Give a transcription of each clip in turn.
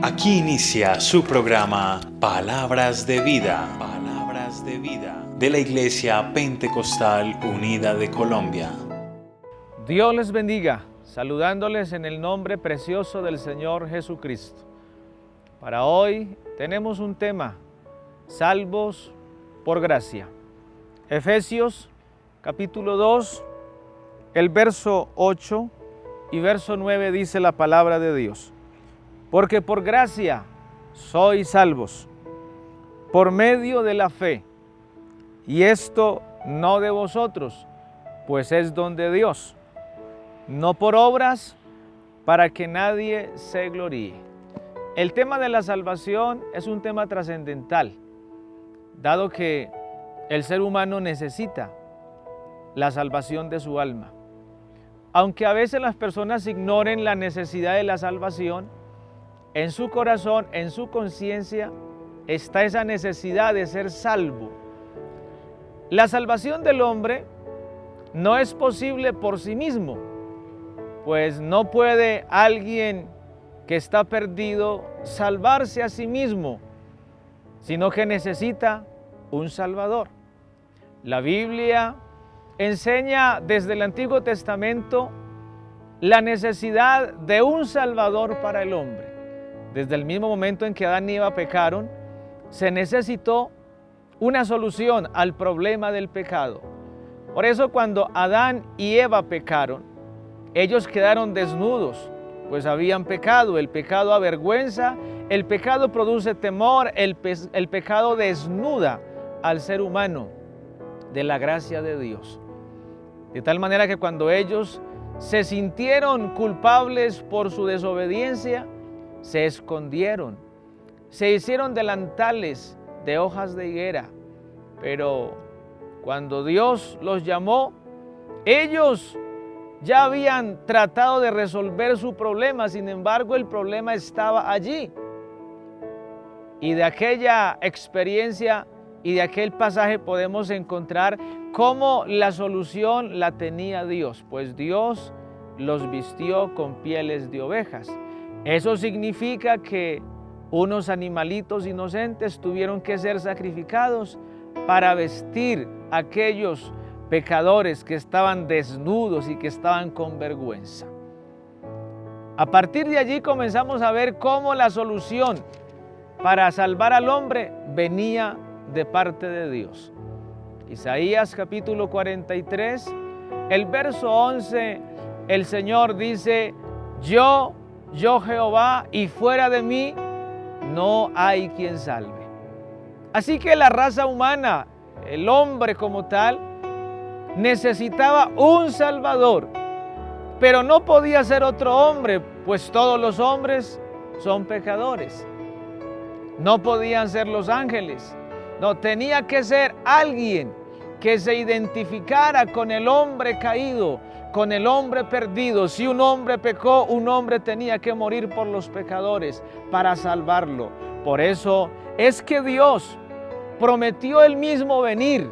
Aquí inicia su programa Palabras de Vida, de la Iglesia Pentecostal Unida de Colombia. Dios les bendiga, saludándoles en el nombre precioso del Señor Jesucristo. Para hoy tenemos un tema, salvos por gracia. Efesios capítulo 2, el verso 8 y verso 9 dice la palabra de Dios. Porque por gracia sois salvos, por medio de la fe, y esto no de vosotros, pues es don de Dios, no por obras, para que nadie se gloríe. El tema de la salvación es un tema trascendental, dado que el ser humano necesita la salvación de su alma. Aunque a veces las personas ignoren la necesidad de la salvación, en su corazón, en su conciencia, está esa necesidad de ser salvo. La salvación del hombre no es posible por sí mismo, pues no puede alguien que está perdido salvarse a sí mismo, sino que necesita un Salvador. La Biblia enseña desde el Antiguo Testamento la necesidad de un Salvador para el hombre. Desde el mismo momento en que Adán y Eva pecaron, se necesitó una solución al problema del pecado. Por eso cuando Adán y Eva pecaron, ellos quedaron desnudos, pues habían pecado. El pecado avergüenza, el pecado produce temor, el pecado desnuda al ser humano de la gracia de Dios. De tal manera que cuando ellos se sintieron culpables por su desobediencia, se escondieron, se hicieron delantales de hojas de higuera, pero cuando Dios los llamó, ellos ya habían tratado de resolver su problema, sin embargo el problema estaba allí. Y de aquella experiencia y de aquel pasaje podemos encontrar cómo la solución la tenía Dios, pues Dios los vistió con pieles de ovejas. Eso significa que unos animalitos inocentes tuvieron que ser sacrificados para vestir a aquellos pecadores que estaban desnudos y que estaban con vergüenza. A partir de allí comenzamos a ver cómo la solución para salvar al hombre venía de parte de Dios. Isaías capítulo 43, el verso 11, el Señor dice: Yo Jehová, y fuera de mí no hay quien salve. Así que la raza humana, el hombre como tal, necesitaba un Salvador, pero no podía ser otro hombre, pues todos los hombres son pecadores. No podían ser los ángeles, no, tenía que ser alguien que se identificara con el hombre caído, con el hombre perdido. Si un hombre pecó, un hombre tenía que morir por los pecadores para salvarlo. Por eso es que Dios prometió él mismo venir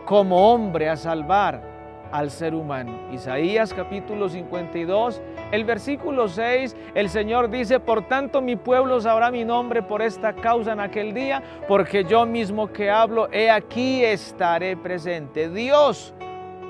como hombre a salvar al ser humano. Isaías capítulo 52, el versículo 6, el Señor dice: Por tanto mi pueblo sabrá mi nombre por esta causa en aquel día, porque yo mismo que hablo, he aquí estaré presente. Dios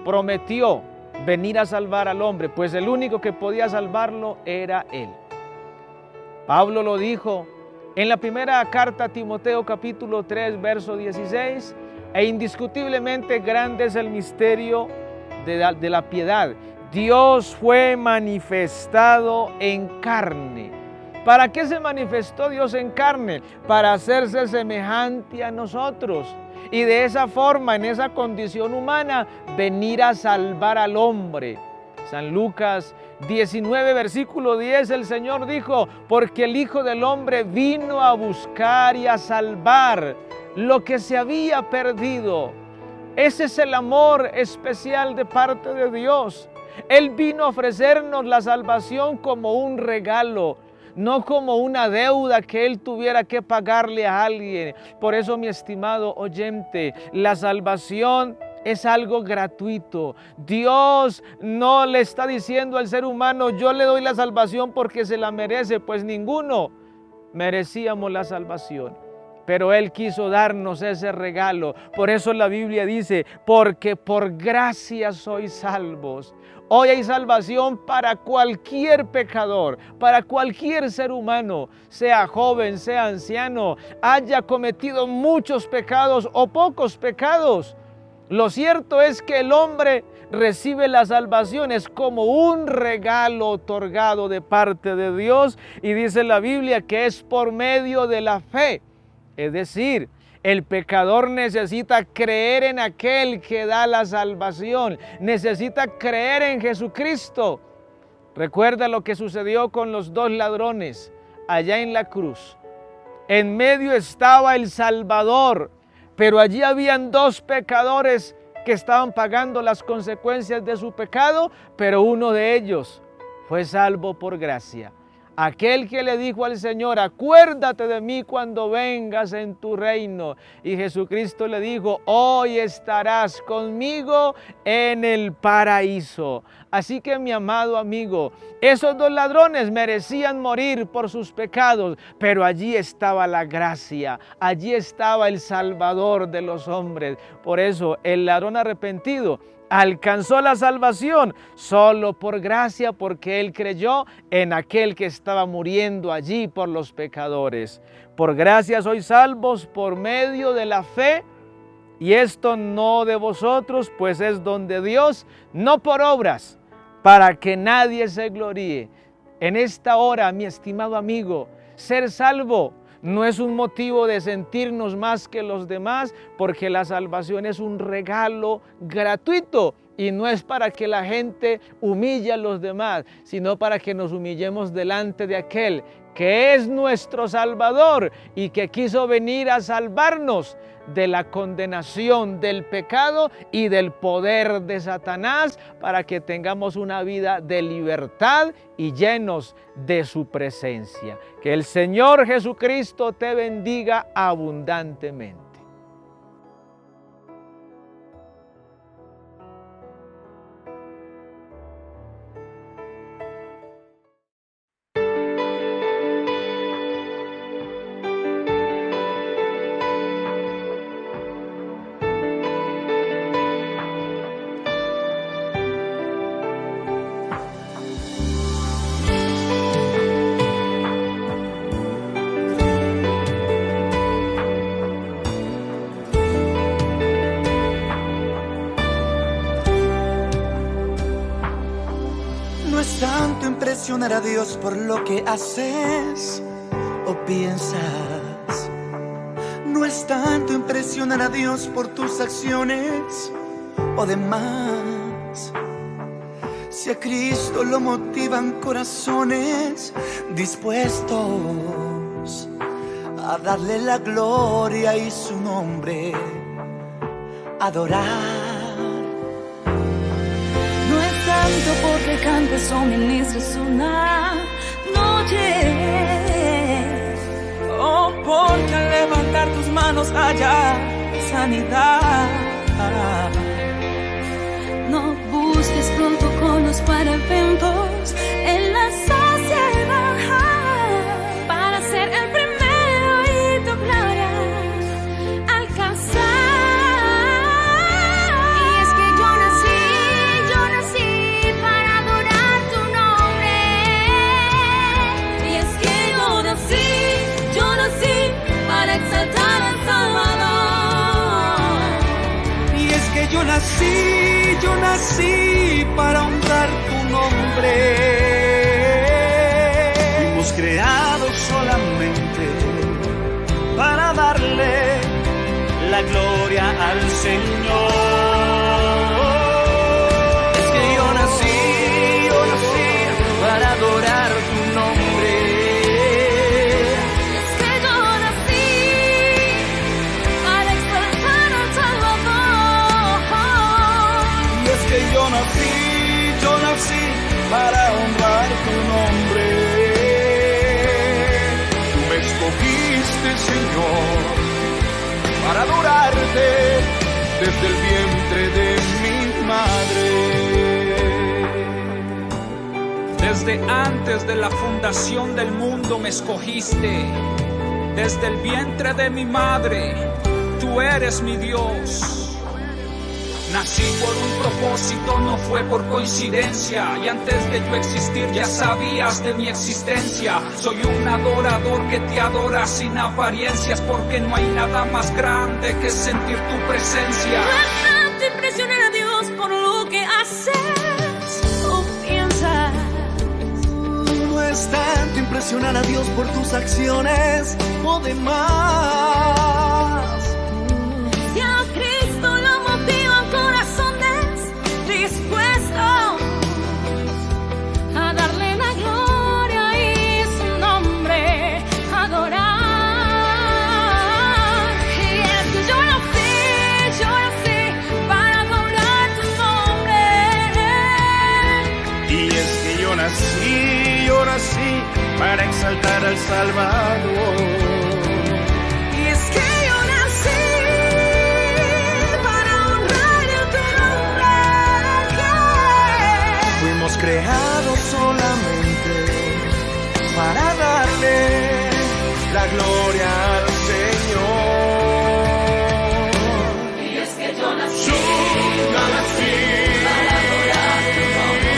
prometió venir a salvar al hombre, pues el único que podía salvarlo era Él. Pablo lo dijo en la primera carta a Timoteo capítulo 3, verso 16, e indiscutiblemente grande es el misterio de la piedad. Dios fue manifestado en carne. ¿Para qué se manifestó Dios en carne? Para hacerse semejante a nosotros. Y de esa forma, en esa condición humana, venir a salvar al hombre. San Lucas 19, versículo 10, el Señor dijo: Porque el Hijo del Hombre vino a buscar y a salvar lo que se había perdido. Ese es el amor especial de parte de Dios. Él vino a ofrecernos la salvación como un regalo, no como una deuda que Él tuviera que pagarle a alguien. Por eso, mi estimado oyente, la salvación es algo gratuito. Dios no le está diciendo al ser humano: yo le doy la salvación porque se la merece, pues ninguno merecíamos la salvación, pero Él quiso darnos ese regalo. Por eso la Biblia dice, porque por gracia sois salvos. Hoy hay salvación para cualquier pecador, para cualquier ser humano, sea joven, sea anciano, haya cometido muchos pecados o pocos pecados. Lo cierto es que el hombre recibe la salvación, es como un regalo otorgado de parte de Dios, y dice la Biblia que es por medio de la fe. Es decir, el pecador necesita creer en aquel que da la salvación, necesita creer en Jesucristo. Recuerda lo que sucedió con los 2 ladrones allá en la cruz. En medio estaba el Salvador, pero allí habían 2 pecadores que estaban pagando las consecuencias de su pecado, pero uno de ellos fue salvo por gracia. Aquel que le dijo al Señor, acuérdate de mí cuando vengas en tu reino. Y Jesucristo le dijo, hoy estarás conmigo en el paraíso. Así que mi amado amigo, esos 2 ladrones merecían morir por sus pecados, pero allí estaba la gracia, allí estaba el Salvador de los hombres. Por eso el ladrón arrepentido alcanzó la salvación solo por gracia, porque él creyó en aquel que estaba muriendo allí por los pecadores. Por gracia sois salvos por medio de la fe, y esto no de vosotros, pues es don de Dios, no por obras, para que nadie se gloríe. En esta hora, mi estimado amigo, ser salvo no es un motivo de sentirnos más que los demás, porque la salvación es un regalo gratuito y no es para que la gente humille a los demás, sino para que nos humillemos delante de aquel que es nuestro Salvador y que quiso venir a salvarnos de la condenación del pecado y del poder de Satanás, para que tengamos una vida de libertad y llenos de su presencia. Que el Señor Jesucristo te bendiga abundantemente. No es tanto impresionar a Dios por lo que haces o piensas. No es tanto impresionar a Dios por tus acciones o demás. Si a Cristo lo motivan corazones dispuestos a darle la gloria y su nombre adorar. Tanto porque cantes o ministres una noche, o porque al levantar tus manos haya sanidad. No busques protocolos para eventos en la sociedad, para ser el primero y tu gloria alcanzar. Yo nací para honrar tu nombre. Fuimos creados solamente para darle la gloria al Señor. Es que yo nací para adorar tu nombre. Es que yo nací para exaltar al Salvador. Es que yo nací para honrar tu nombre. Tú me escogiste, Señor, para adorarte desde el vientre de mi madre. Desde antes de la fundación del mundo me escogiste. Desde el vientre de mi madre, tú eres mi Dios. Nací por un propósito, no fue por coincidencia. Y antes de yo existir ya sabías de mi existencia. Soy un adorador que te adora sin apariencias, porque no hay nada más grande que sentir tu presencia. No es tanto impresionar a Dios por lo que haces o piensas. No es tanto impresionar a Dios por tus acciones o demás. Si a Cristo lo motivan corazones dispuestos a darle la gloria y su nombre adorar. Y es que yo nací para adorar tu nombre. Y es que yo nací para exaltar al Salvador. Y es que yo nací para honrar tu nombre. Fuimos creados solamente para darle la gloria al Señor. Y es que yo nací Yo nací para adorar tu nombre.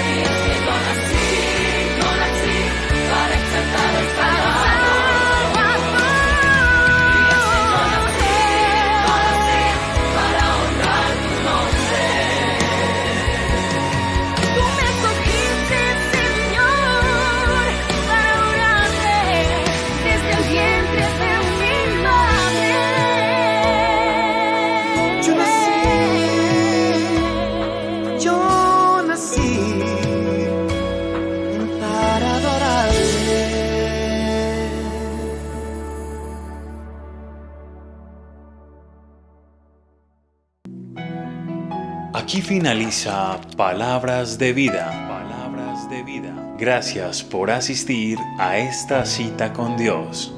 Y es que yo nací para exaltar al Salvador. Y es que yo nací para honrar tu nombre. Tú me escogiste, Señor, para adorarte desde el vientre de mi madre. Yo nací para adorarle. Aquí finaliza Palabras de Vida. Palabras de Vida. Gracias por asistir a esta cita con Dios.